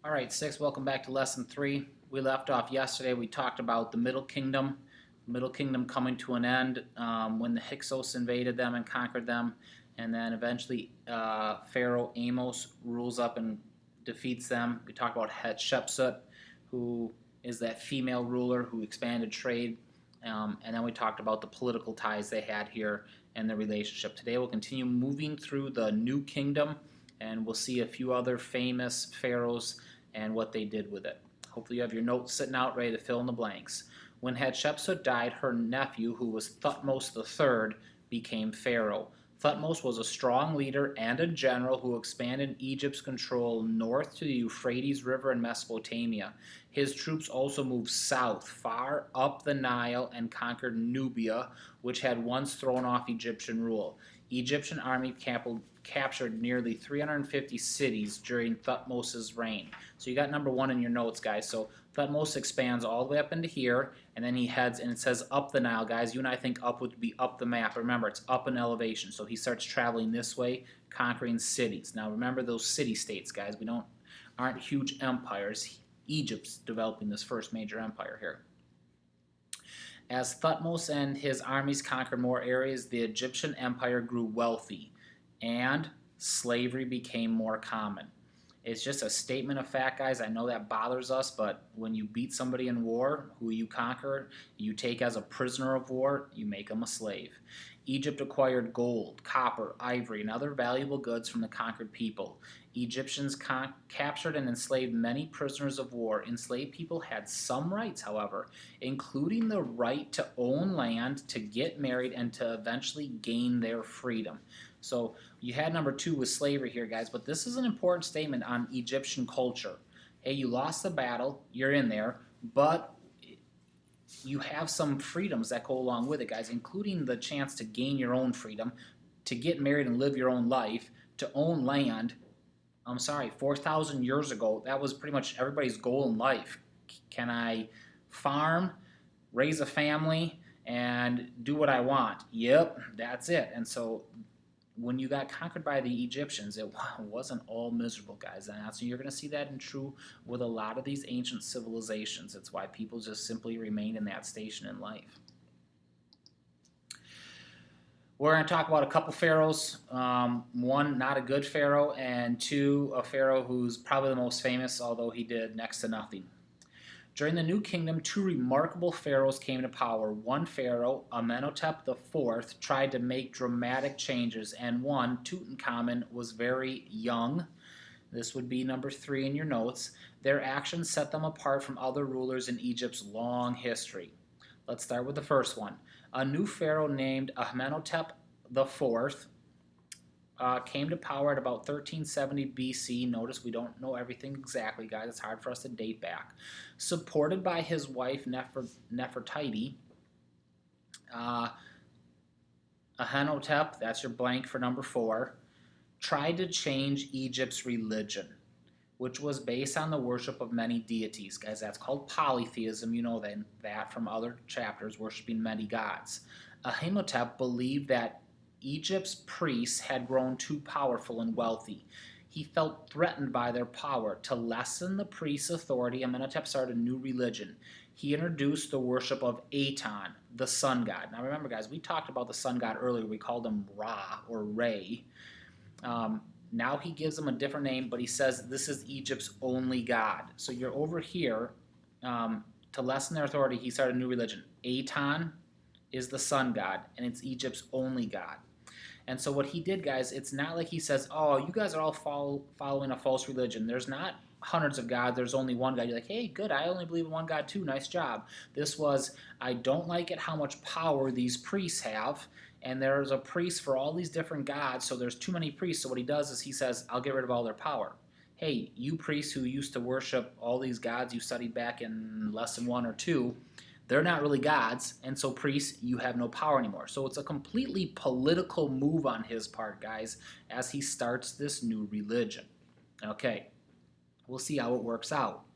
All right, six, welcome back to lesson 3. We left off yesterday. We talked about the Middle Kingdom. Middle Kingdom coming to an end when the Hyksos invaded them and conquered them. And then eventually Pharaoh Amos rules up and defeats them. We talked about Hatshepsut, who is that female ruler who expanded trade. And then we talked about the political ties they had here and the relationship. Today we'll continue moving through the New Kingdom, and we'll see a few other famous pharaohs and what they did with it. Hopefully you have your notes sitting out ready to fill in the blanks. When Hatshepsut died, her nephew, who was Thutmose III, became pharaoh. Thutmose was a strong leader and a general who expanded Egypt's control north to the Euphrates River in Mesopotamia. His troops also moved south, far up the Nile, and conquered Nubia, which had once thrown off Egyptian rule. Egyptian army captured nearly 350 cities during Thutmose's reign. So you got number 1 in your notes, guys. So Thutmose expands all the way up into here, and then he heads, and it says up the Nile, guys. You and I think up would be up the map. Remember, it's up in elevation. So he starts traveling this way, conquering cities. Now remember those city-states, guys. Aren't huge empires. Egypt's developing this first major empire here. As Thutmose and his armies conquered more areas, the Egyptian empire grew wealthy, and slavery became more common. It's just a statement of fact, guys. I know that bothers us, but when you beat somebody in war, who you conquer, you take as a prisoner of war, you make them a slave. Egypt acquired gold, copper, ivory, and other valuable goods from the conquered people. Egyptians captured and enslaved many prisoners of war. Enslaved people had some rights, however, including the right to own land, to get married, and to eventually gain their freedom. So you had number 2 with slavery here, guys, but this is an important statement on Egyptian culture. Hey, you lost the battle, you're in there, but you have some freedoms that go along with it, guys, including the chance to gain your own freedom, to get married and live your own life, to own land. 4,000 years ago, that was pretty much everybody's goal in life. Can I farm, raise a family, and do what I want? Yep, that's it. And so when you got conquered by the Egyptians, it wasn't all miserable, guys. And so you're going to see that in true with a lot of these ancient civilizations. It's why people just simply remained in that station in life. We're going to talk about a couple pharaohs. One, not a good pharaoh, and 2, a pharaoh who's probably the most famous, although he did next to nothing. During the New Kingdom, 2 remarkable pharaohs came to power. One pharaoh, Amenhotep IV, tried to make dramatic changes, and one, Tutankhamun, was very young. This would be number 3 in your notes. Their actions set them apart from other rulers in Egypt's long history. Let's start with the first one. A new pharaoh named Amenhotep IV came to power at about 1370 BC. Notice we don't know everything exactly, guys. It's hard for us to date back. Supported by his wife Nefertiti, Amenhotep, that's your blank for number 4, tried to change Egypt's religion, which was based on the worship of many deities. Guys, that's called polytheism. You know that from other chapters, worshiping many gods. Amenhotep believed that Egypt's priests had grown too powerful and wealthy. He felt threatened by their power. To lessen the priests' authority, Amenhotep started a new religion. He introduced the worship of Aton, the sun god. Now remember, guys, we talked about the sun god earlier. We called him Ra or Re. Now he gives them a different name, but he says this is Egypt's only god. So you're over here. To lessen their authority, he started a new religion. Aton is the sun god, and it's Egypt's only god. And so what he did, guys, it's not like he says, oh, you guys are all following a false religion. There's not hundreds of gods. There's only one God. You're like, hey, good, I only believe in one God too. Nice job. This was, I don't like it how much power these priests have, and there's a priest for all these different gods, so there's too many priests. So what he does is he says, I'll get rid of all their power. Hey, you priests who used to worship all these gods you studied back in lesson 1 or 2, they're not really gods, and so priests, you have no power anymore. So it's a completely political move on his part, guys, as he starts this new religion. Okay, we'll see how it works out.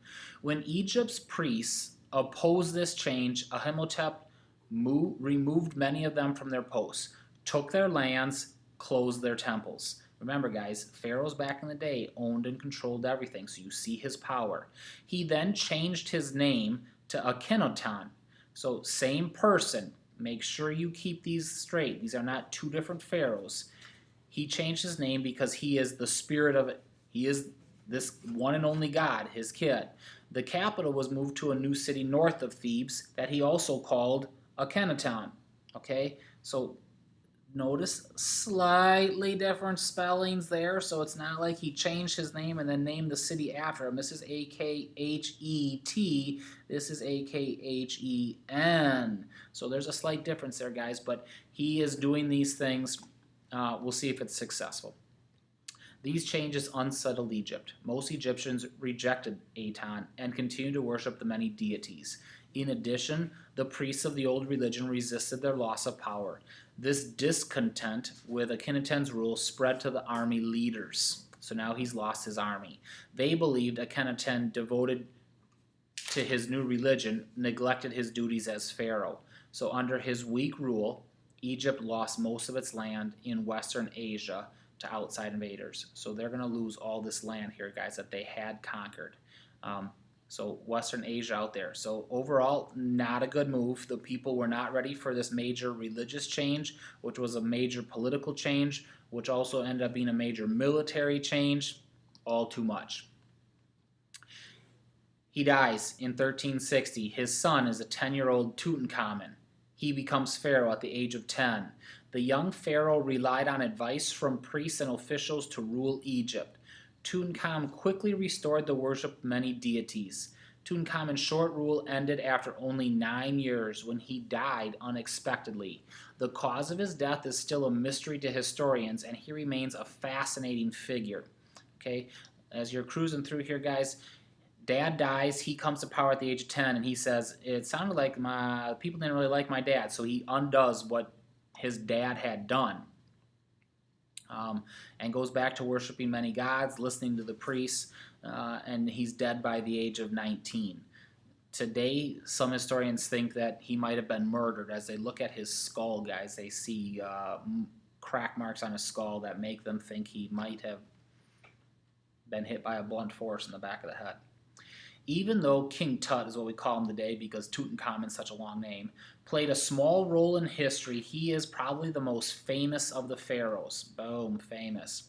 When Egypt's priests opposed this change, Amenhotep removed many of them from their posts, took their lands, closed their temples. Remember, guys, pharaohs back in the day owned and controlled everything, so you see his power. He then changed his name to Akhenaten. So, same person. Make sure you keep these straight. These are not two different pharaohs. He changed his name because he is the spirit of it. He is this one and only God, his kid. The capital was moved to a new city north of Thebes that he also called Akhenaten. Okay, so notice slightly different spellings there, so it's not like he changed his name and then named the city after him. This is A-K-H-E-T, this is A-K-H-E-N. So there's a slight difference there, guys, but he is doing these things. We'll see if it's successful. These changes unsettled Egypt. Most Egyptians rejected Aton and continued to worship the many deities. In addition, the priests of the old religion resisted their loss of power. This discontent with Akhenaten's rule spread to the army leaders. So now he's lost his army. They believed Akhenaten, devoted to his new religion, neglected his duties as pharaoh. So under his weak rule, Egypt lost most of its land in Western Asia to outside invaders. So they're going to lose all this land here, guys, that they had conquered. So Western Asia out there. So overall, not a good move. The people were not ready for this major religious change, which was a major political change, which also ended up being a major military change. All too much. He dies in 1360. His son is a 10-year-old Tutankhamun. He becomes pharaoh at the age of 10. The young pharaoh relied on advice from priests and officials to rule Egypt. Tutankhamun quickly restored the worship of many deities. Tutankhamun's short rule ended after only 9 years when he died unexpectedly. The cause of his death is still a mystery to historians, and he remains a fascinating figure. Okay, as you're cruising through here, guys, Dad dies, he comes to power at the age of 10, and he says, it sounded like my people didn't really like my dad, so he undoes what his dad had done. And goes back to worshiping many gods, listening to the priests, and he's dead by the age of 19. Today, some historians think that he might have been murdered. As they look at his skull, guys, they see crack marks on his skull that make them think he might have been hit by a blunt force in the back of the head. Even though King Tut is what we call him today because Tutankhamun is such a long name, played a small role in history, he is probably the most famous of the pharaohs. Boom, famous.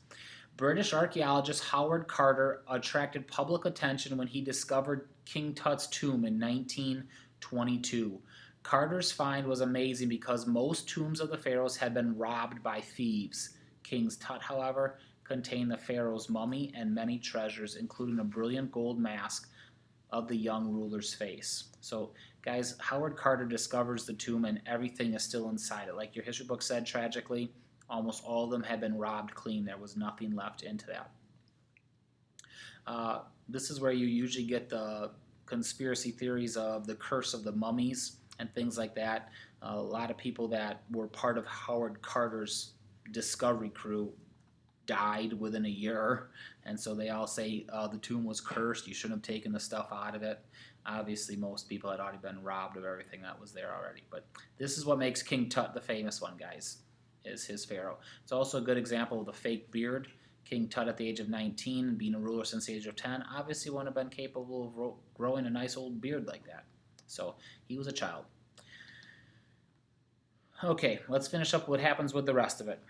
British archaeologist Howard Carter attracted public attention when he discovered King Tut's tomb in 1922. Carter's find was amazing because most tombs of the pharaohs had been robbed by thieves. King Tut, however, contained the pharaoh's mummy and many treasures, including a brilliant gold mask of the young ruler's face. So, guys, Howard Carter discovers the tomb and everything is still inside it. Like your history book said, tragically, almost all of them had been robbed clean. There was nothing left into that. This is where you usually get the conspiracy theories of the curse of the mummies and things like that. A lot of people that were part of Howard Carter's discovery crew died within a year, and so they all say the tomb was cursed, you shouldn't have taken the stuff out of it. Obviously most people had already been robbed of everything that was there already, but this is what makes King Tut the famous one, guys, is his pharaoh. It's also a good example of the fake beard. King Tut at the age of 19, being a ruler since the age of 10, obviously wouldn't have been capable of growing a nice old beard like that. So he was a child. Okay, let's finish up what happens with the rest of it.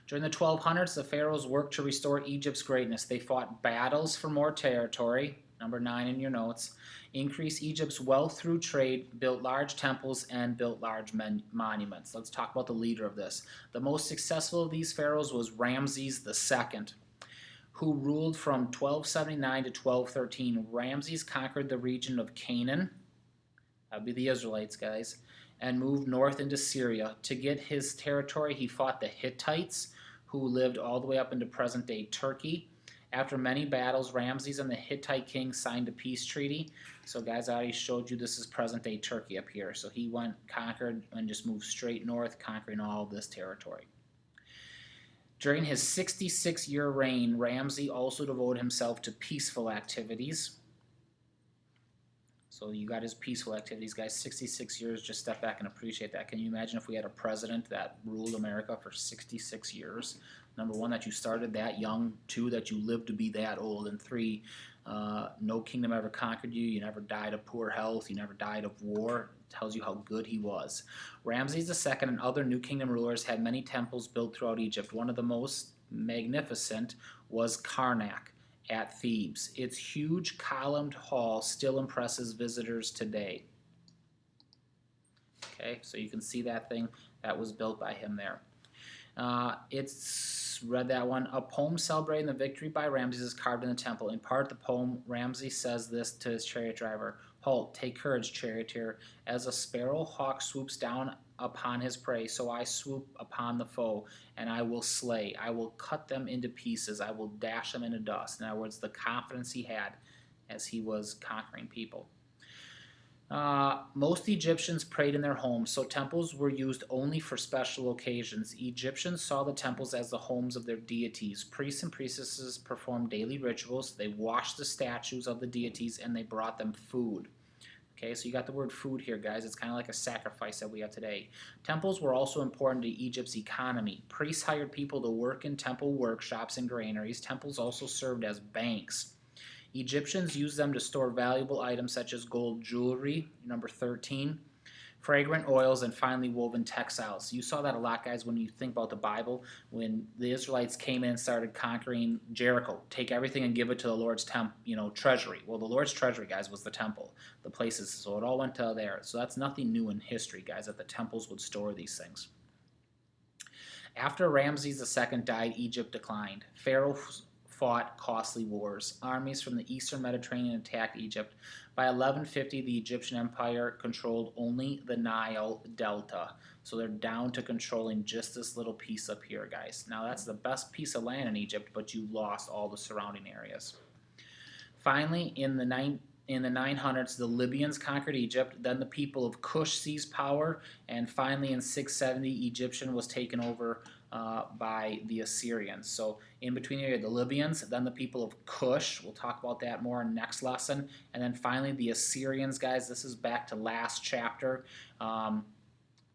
During the 1200s, the pharaohs worked to restore Egypt's greatness. They fought battles for more territory, number 9 in your notes, increased Egypt's wealth through trade, built large temples, and built large monuments. Let's talk about the leader of this. The most successful of these pharaohs was Ramses II, who ruled from 1279 to 1213. Ramses conquered the region of Canaan, that would be the Israelites, guys, and moved north into Syria. To get his territory, he fought the Hittites, who lived all the way up into present-day Turkey. After many battles, Ramses and the Hittite king signed a peace treaty. So, guys, I already showed you this is present-day Turkey up here. So he went, conquered, and just moved straight north, conquering all of this territory. During his 66-year reign, Ramses also devoted himself to peaceful activities. So you got his peaceful activities, guys. 66 years, just step back and appreciate that. Can you imagine if we had a president that ruled America for 66 years? Number one, that you started that young. Two, that you lived to be that old. And three, no kingdom ever conquered you. You never died of poor health. You never died of war. It tells you how good he was. Ramses II and other New Kingdom rulers had many temples built throughout Egypt. One of the most magnificent was Karnak at Thebes. Its huge columned hall still impresses visitors today. Okay, so you can see that thing that was built by him there. It's read that one. A poem celebrating the victory by Ramses is carved in the temple. In part, the poem, Ramses says this to his chariot driver: "Halt, take courage, charioteer. As a sparrow hawk swoops down upon his prey, so I swoop upon the foe, and I will slay. I will cut them into pieces. I will dash them into dust." In other words, the confidence he had as he was conquering people. Most Egyptians prayed in their homes, so temples were used only for special occasions. Egyptians saw the temples as the homes of their deities. Priests and priestesses performed daily rituals. They washed the statues of the deities, and they brought them food. Okay, so you got the word food here, guys. It's kind of like a sacrifice that we have today. Temples were also important to Egypt's economy. Priests hired people to work in temple workshops and granaries. Temples also served as banks. Egyptians used them to store valuable items such as gold jewelry, number 13, fragrant oils, and finely woven textiles. You saw that a lot, guys, when you think about the Bible. When the Israelites came in and started conquering Jericho, take everything and give it to the Lord's treasury. Well, the Lord's treasury, guys, was the temple, the places. So it all went to there. So that's nothing new in history, guys, that the temples would store these things. After Ramses II died, Egypt declined. Pharaoh fought costly wars. Armies from the eastern Mediterranean attacked Egypt. By 1150, the Egyptian Empire controlled only the Nile Delta. So they're down to controlling just this little piece up here, guys. Now that's the best piece of land in Egypt, but you lost all the surrounding areas. Finally, in the 900s, the Libyans conquered Egypt. Then the people of Kush seized power, and finally in 670, Egyptian was taken over by the Assyrians. So in between here, the Libyans, then the people of Kush. We'll talk about that more in next lesson. And then finally the Assyrians, guys. This is back to last chapter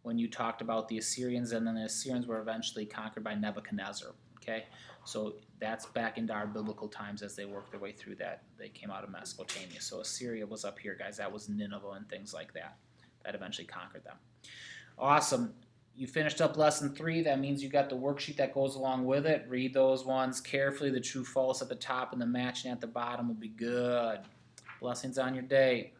when you talked about the Assyrians, and then the Assyrians were eventually conquered by Nebuchadnezzar. Okay, so that's back into our biblical times as they worked their way through that. They came out of Mesopotamia. So Assyria was up here, guys. That was Nineveh and things like that. That eventually conquered them. Awesome. You finished up lesson 3. That means you got the worksheet that goes along with it. Read those ones carefully. The true false at the top and the matching at the bottom will be good. Blessings on your day.